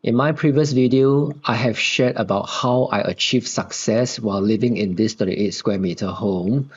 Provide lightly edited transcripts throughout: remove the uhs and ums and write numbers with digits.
In my previous video, I have shared about how I achieved success while living in this 38 square meter home.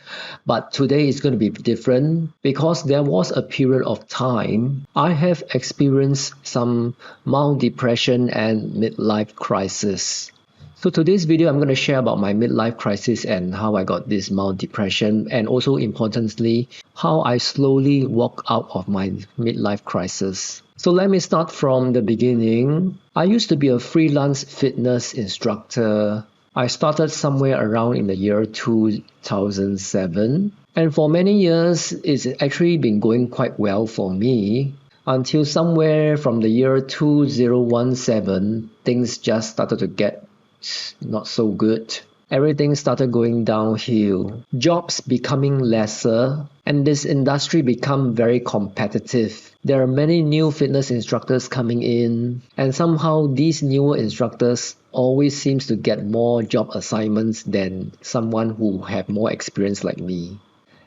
But today is going to be different because there was a period of time I have experienced some mild depression and midlife crisis. So today's video, I'm going to share about my midlife crisis and how I got this mild depression, and also importantly, how I slowly walk out of my midlife crisis. So let me start from the beginning. I used to be a freelance fitness instructor. I started somewhere around in the year 2007. And for many years, it's actually been going quite well for me until somewhere from the year 2017, things just started to get not so good. Everything started going downhill. Jobs becoming lesser, and this industry become very competitive. There are many new fitness instructors coming in, and somehow these newer instructors always seems to get more job assignments than someone who have more experience like me.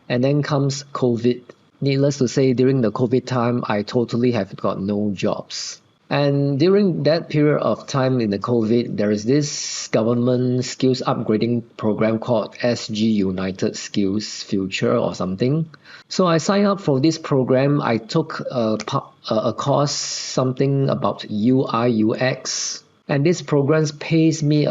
And then comes COVID. Needless to say, during the COVID time, I totally have got no jobs. And during that period of time in the COVID, there is this government skills upgrading program called SG United Skills Future or something. So I signed up for this program. I took a course, something about UI UX. And this program pays me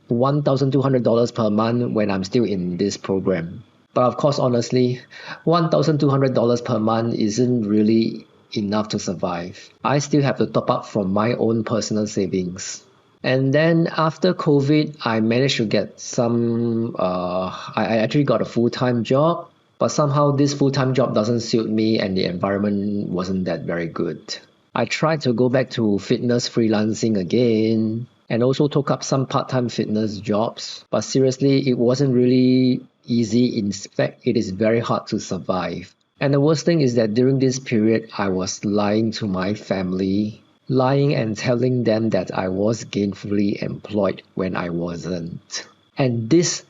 $1,200 per month when I'm still in this program. But of course, honestly, $1,200 per month isn't really enough to survive. I still have to top up from my own personal savings. And then after COVID, I managed to get I actually got a full-time job, but somehow this full-time job doesn't suit me and the environment wasn't that very good. I tried to go back to fitness freelancing again and also took up some part-time fitness jobs, but seriously, it wasn't really easy. In fact, it is very hard to survive. And the worst thing is that during this period, I was lying to my family, lying and telling them that I was gainfully employed when I wasn't. And this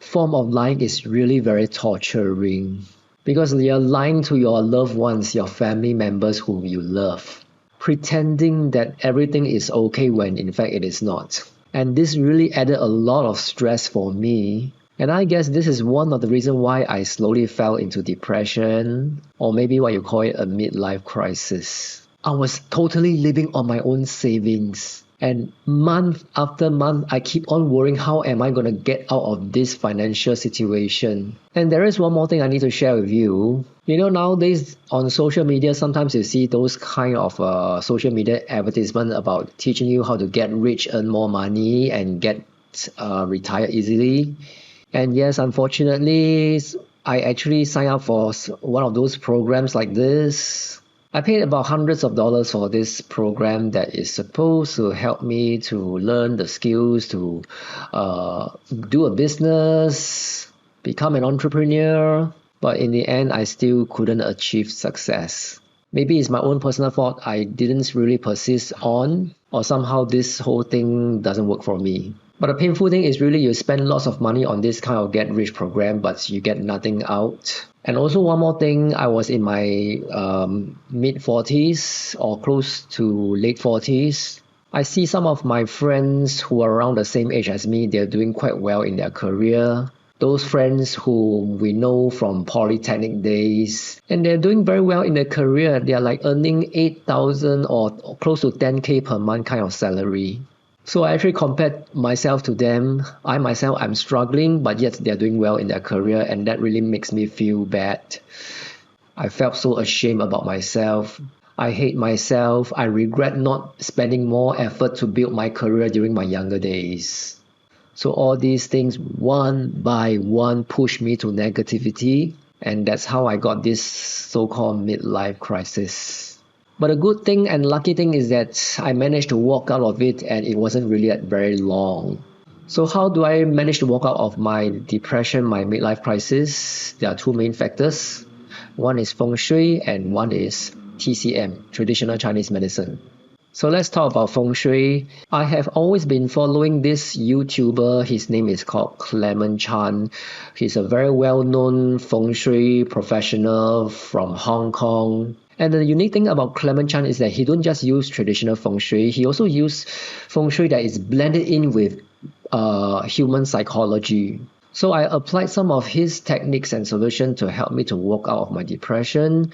form of lying is really very torturing because you're lying to your loved ones, your family members whom you love, pretending that everything is okay when in fact it is not. And this really added a lot of stress for me. And I guess this is one of the reasons why I slowly fell into depression, or maybe what you call it a midlife crisis. I was totally living on my own savings. And month after month, I keep on worrying how am I going to get out of this financial situation. And there is one more thing I need to share with you. You know, nowadays on social media, sometimes you see those kind of social media advertisement about teaching you how to get rich, earn more money, and get retire easily. And yes, unfortunately, I actually signed up for one of those programs like this. I paid about hundreds of dollars for this program that is supposed to help me to learn the skills to do a business, become an entrepreneur. But in the end, I still couldn't achieve success. Maybe it's my own personal fault. I didn't really persist on, or somehow this whole thing doesn't work for me. But the painful thing is really you spend lots of money on this kind of get rich program, but you get nothing out. And also one more thing, I was in my mid-40s or close to late 40s. I see some of my friends who are around the same age as me, they're doing quite well in their career. Those friends who we know from polytechnic days, and they're doing very well in their career. They're like earning 8,000 or close to 10K per month kind of salary. So I actually compared myself to them. I'm struggling, but yet they're doing well in their career, and that really makes me feel bad. I felt so ashamed about myself. I hate myself. I regret not spending more effort to build my career during my younger days. So all these things, one by one, push me to negativity, and that's how I got this so-called midlife crisis. But a good thing and lucky thing is that I managed to walk out of it, and it wasn't really very long. So how do I manage to walk out of my depression, my midlife crisis? There are two main factors. One is feng shui and one is TCM, traditional Chinese medicine. So let's talk about feng shui. I have always been following this YouTuber. His name is called Clement Chan. He's a very well-known feng shui professional from Hong Kong. And the unique thing about Clement Chan is that he don't just use traditional feng shui, he also use feng shui that is blended in with human psychology. So I applied some of his techniques and solutions to help me to walk out of my depression.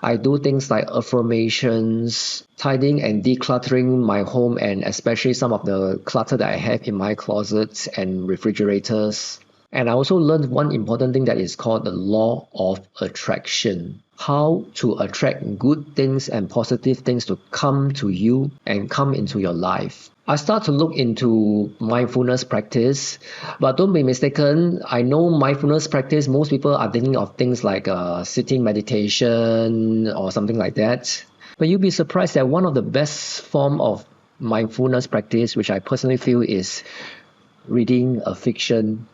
I do things like affirmations, tidying and decluttering my home, and especially some of the clutter that I have in my closets and refrigerators. And I also learned one important thing that is called the law of attraction. How to attract good things and positive things to come to you and come into your life. I start to look into mindfulness practice, but don't be mistaken. I know mindfulness practice, most people are thinking of things like sitting meditation or something like that. But you'll be surprised that one of the best form of mindfulness practice, which I personally feel, is reading a fiction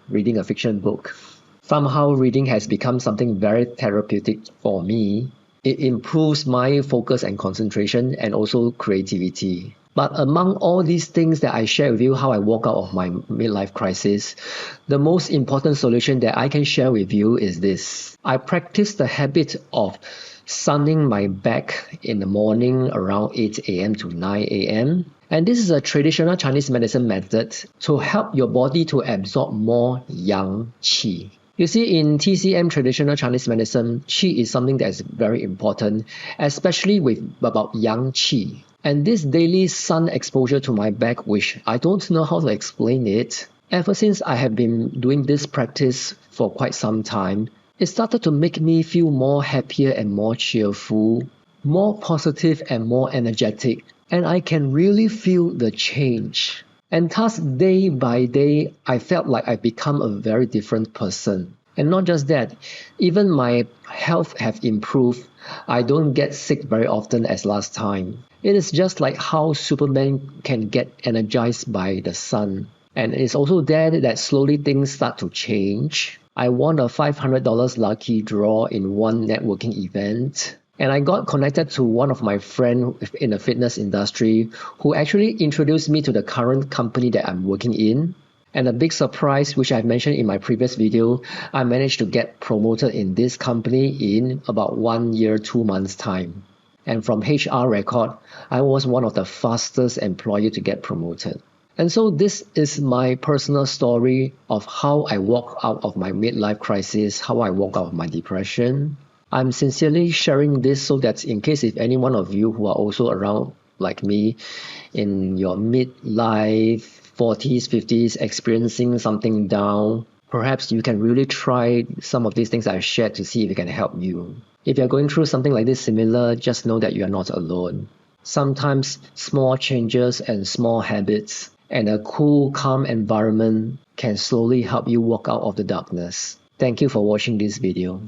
book. Somehow reading has become something very therapeutic for me. It improves my focus and concentration and also creativity. But among all these things that I share with you, how I walk out of my midlife crisis, the most important solution that I can share with you is this. I practice the habit of sunning my back in the morning around 8 a.m. to 9 a.m. And this is a traditional Chinese medicine method to help your body to absorb more yang qi. You see, in TCM, traditional Chinese medicine, qi is something that is very important, especially with about yang qi. And this daily sun exposure to my back, which I don't know how to explain it, ever since I have been doing this practice for quite some time, it started to make me feel more happier and more cheerful, more positive and more energetic, and I can really feel the change. And thus, day by day, I felt like I become a very different person. And not just that, even my health have improved. I don't get sick very often as last time. It is just like how Superman can get energized by the sun. And it's also there that slowly things start to change. I won a $500 lucky draw in one networking event. And I got connected to one of my friends in the fitness industry who actually introduced me to the current company that I'm working in. And a big surprise, which I've mentioned in my previous video, I managed to get promoted in this company in about 1 year, 2 months time. And from HR record, I was one of the fastest employee to get promoted. And so this is my personal story of how I walk out of my midlife crisis, how I walk out of my depression. I'm sincerely sharing this so that in case if any one of you who are also around like me in your midlife, 40s, 50s, experiencing something down, perhaps you can really try some of these things I've shared to see if it can help you. If you're going through something like this similar, just know that you are not alone. Sometimes small changes and small habits and a cool, calm environment can slowly help you walk out of the darkness. Thank you for watching this video.